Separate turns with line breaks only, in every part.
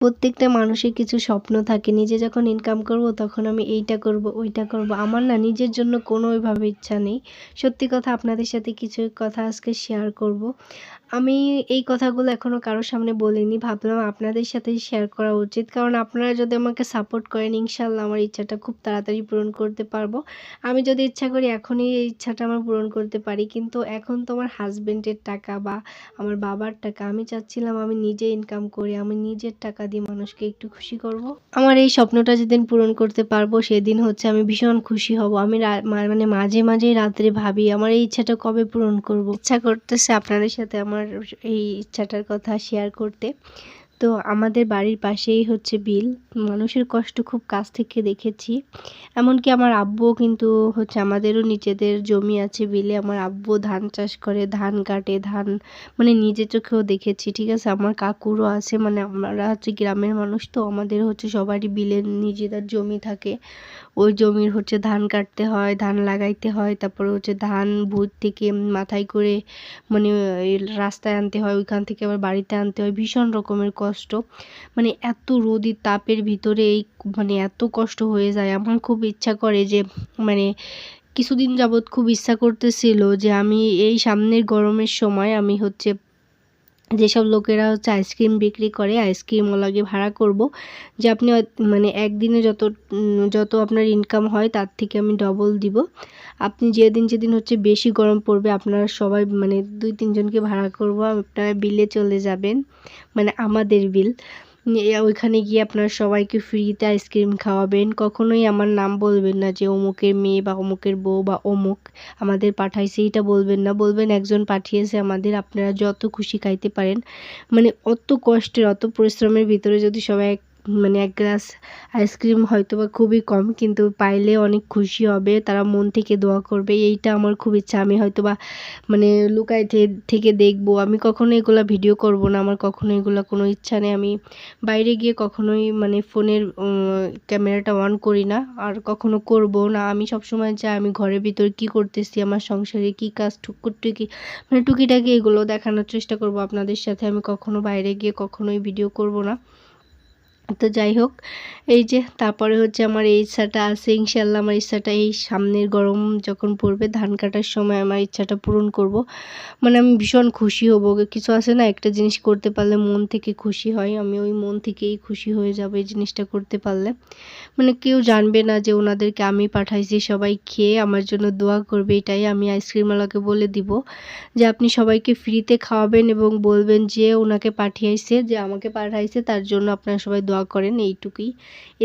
প্রত্যেকটা মানুষের কিছু স্বপ্ন থাকে। নিজে যখন ইনকাম করব তখন আমি এইটা করব, ওইটা করব। আমার না নিজের জন্য কোনো ওইভাবে ইচ্ছা নেই। সত্যি কথা আপনাদের সাথে কিছু কথা আজকে শেয়ার করব। আমি এই কথাগুলো এখনো কারো সামনে বলিনি। ভাবলাম আপনাদের সাথেই শেয়ার করা উচিত। কারণ আপনারা যদি আমাকে সাপোর্ট করেন ইনশাআল্লাহ আমার ইচ্ছাটা খুব তাড়াতাড়ি পূরণ করতে পারব। আমি যদি ইচ্ছা করি এখনই এই ইচ্ছাটা আমার পূরণ করতে পারি। কিন্তু এখন তো আমার হাসব্যান্ডের টাকা বা আমার বাবার টাকা। আমি চাচ্ছিলাম আমি নিজে ইনকাম করি। আমি নিজের টাকা দিয়ে মানুষকে একটু খুশি করব। আমার এই স্বপ্নটা যেদিন পূরণ করতে পারবো সেদিন হচ্ছে আমি ভীষণ খুশি হব। আমি মানে মাঝেই রাত্রে ভাবি আমার এই ইচ্ছাটা কবে পূরণ করব। ইচ্ছা করতেছে আপনাদের সাথে আমার এই ইচ্ছাটার কথা শেয়ার করতে। তো আমাদের বাড়ির পাশেই হচ্ছে বিল। মানুষের কষ্ট খুব কাছ থেকে দেখেছি। এমনকি আমার আব্বুও কিন্তু হচ্ছে আমাদেরও নিজেদের জমি আছে বিলে। আমার আব্বু ধান চাষ করে, ধান কাটে, ধান মানে নিজের চোখেও দেখেছি। ঠিক আছে? আমার কাকুরও আছে। মানে আমরা হচ্ছে গ্রামের মানুষ তো আমাদের হচ্ছে সবারই বিলে নিজেদের জমি থাকে। ওই জমির হচ্ছে ধান কাটতে হয়, ধান লাগাইতে হয়। তারপরে হচ্ছে ধান ভুঁই থেকে মাথায় করে মানে এই রাস্তায় আনতে হয়, ওইখান থেকে আবার বাড়িতে আনতে হয়। ভীষণ রকমের কষ্ট। মানে এত রোদের তাপের ভিতরে এই মানে এত কষ্ট হয়ে যায়। আমার খুব ইচ্ছা করে যে মানে কিছুদিন যাবৎ খুব ইচ্ছা করতেছিল যে আমি এই সামনের গরমের সময় আমি হচ্ছে যেসব লোকেরা হচ্ছে আইসক্রিম বিক্রি করে আইসক্রিমওয়ালাকে ভাড়া করব যে আপনি মানে একদিনে যত আপনার ইনকাম হয় তার থেকে আমি ডবল দিব। আপনি যেদিন হচ্ছে বেশি গরম পড়বে আপনারা সবাই মানে 2-3 জনকে ভাড়া করব, আপনারা বিলে চলে যাবেন, মানে আমাদের বিল। ওইখানে গিয়ে আপনারা সবাইকে ফ্রিতে আইসক্রিম খাওয়াবেন। কখনোই আমার নাম বলবেন না যে অমুকের মেয়ে বা অমুকের বউ বা অমুক আমাদের পাঠাইছে, এটা বলবেন না। বলবেন একজন পাঠিয়েছে আমাদের, আপনারা যত খুশি খাইতে পারেন। মানে অত কষ্টের অত পরিশ্রমের ভিতরে যদি সবাই মানে এক গ্লাস আইসক্রিম হয়তোবা খুবই কম কিন্তু পাইলে অনেক খুশি হবে, তারা মন থেকে দোয়া করবে। এইটা আমার খুব ইচ্ছা। আমি হয়তোবা মানে লুকায় থেকে দেখবো। আমি কখনো এগুলা ভিডিও করব না। আমার কখনো এগুলা কোনো ইচ্ছা নেই। আমি বাইরে গিয়ে কখনোই মানে ফোনের ক্যামেরাটা অন করি না, আর কখনো করবো না। আমি সবসময় চাই আমি ঘরের ভিতর কি করতেছি, আমার সংসারে কি কাজ টুকি মানে টুকিটাকি এগুলো দেখানোর চেষ্টা করব আপনাদের সাথে। আমি কখনো বাইরে গিয়ে কখনোই ভিডিও করব না। তো যাই হোক, এই যে তারপরে হচ্ছে আমার এই ইচ্ছাটা আছে ইনশাআল্লাহ। আমার ইচ্ছাটা এই সামনের গরম যখন পড়বে ধান কাটার সময় আমার ইচ্ছাটা পূরণ করব। মানে আমি ভীষণ খুশি হব। কিছু আছে না একটা জিনিস করতে পারলে মন থেকে খুশি হয়, আমি ওই মন থেকেই খুশি হয়ে যাব এই জিনিসটা করতে পারলে। মানে কেউ জানবে না যে ওনাদেরকে আমি পাঠাইছি, সবাই খেয়ে আমার জন্য দোয়া করবে। এটাই আমি আইসক্রিমওয়ালাকে বলে দিব যে আপনি সবাইকে ফ্রিতে খাওয়াবেন এবং বলবেন যে ওনাকে পাঠিয়েছে, যে আমাকে পাঠাইছে তার জন্য আপনারা সবাই দোয়া করেন, এইটুকুই।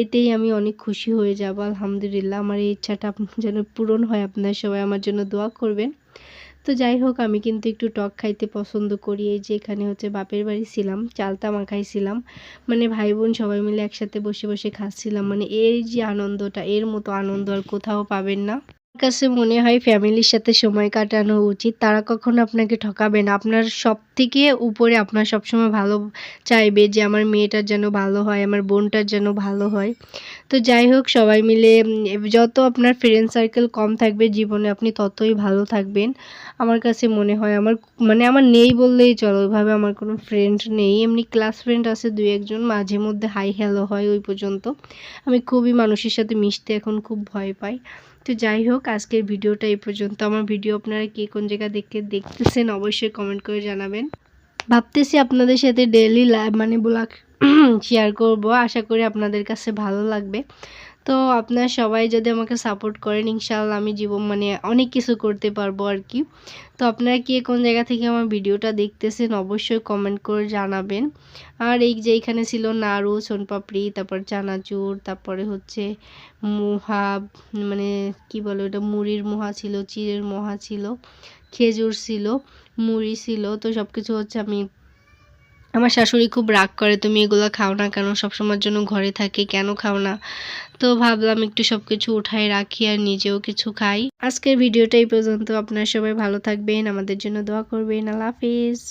এতেই আমি অনেক খুশি হয়ে যাব আলহামদুলিল্লাহ। আমার এই ইচ্ছাটা যেন পূরণ হয়, আপনারা সবাই আমার জন্য দোয়া করবেন। তো যাই হোক, আমি কিন্তু একটু টক খাইতে পছন্দ করি। এই যে এখানে হচ্ছে বাপের বাড়ি ছিলাম, চালতা মাখাইছিলাম, মানে ভাই বোন সবাই মিলে একসাথে বসে বসে খাচ্ছিলাম। মানে এই যে আনন্দটা, এর মতো আনন্দ আর কোথাও পাবেন না। আমার কাছে মনে হয় ফ্যামিলির সাথে সময় কাটানো উচিত। তারা কখনো আপনাকে ঠকাবে না। আপনার সবথেকে উপরে আপনার সবসময় ভালো চাইবে যে আমার মেয়েটার যেন ভালো হয়, আমার বোনটার যেন ভালো হয়। তো যাই হোক, সবাই মিলে যত আপনার ফ্রেন্ড সার্কেল কম থাকবে জীবনে আপনি ততই ভালো থাকবেন। আমার কাছে মনে হয় মানে আমার নেই বললেই চলে, ওইভাবে আমার কোনো ফ্রেন্ড নেই। এমনি ক্লাস ফ্রেন্ড আছে 2-1 জন, মাঝে মধ্যে হাই হ্যালো হয়, ওই পর্যন্ত। আমি খুবই মানুষের সাথে মিশতে এখন খুব ভয় পাই। তো যাই হোক, আজকের ভিডিওটা এই পর্যন্ত। আমার ভিডিও আপনারা কে কোন জায়গা দেখতেছেন অবশ্যই কমেন্ট করে জানাবেন। ভাবতেছি আপনাদের সাথে ডেইলি মানে ব্লগ শেয়ার করব, আশা করি আপনাদের কাছে ভালো লাগবে। তো আপনারা সবাই যদি আমাকে সাপোর্ট করেন ইনশাআল্লাহ আমি মানে অনেক কিছু করতে পারবো আর কি। তো আপনারা কে কোন জায়গা থেকে আমার ভিডিওটা দেখতেছেন অবশ্যই কমেন্ট করে জানাবেন। আর এই যে এখানে ছিল নাড়ু, সোনপাপড়ি, তারপর চানাচুর, তারপরে হচ্ছে মোহা, মানে কি বলে ওটা, মুড়ির মোহা ছিল, চিড়ের মোহা ছিল, খেজুর ছিল, মুড়ি ছিল। তো সব কিছু হচ্ছে আমার শাশুড়ি খুব রাগ করে, তুমি এগুলো খাও না কেন, সবসময়ের জন্য ঘরে থাকে, কেন খাও না? তো ভাবলাম একটু সবকিছু উঠায় রাখি আর নিজেও কিছু খাই। আজকের ভিডিওটা এই পর্যন্ত। আপনারা সবাই ভালো থাকবেন, আমাদের জন্য দোয়া করবেন। আল্লাহ হাফিজ।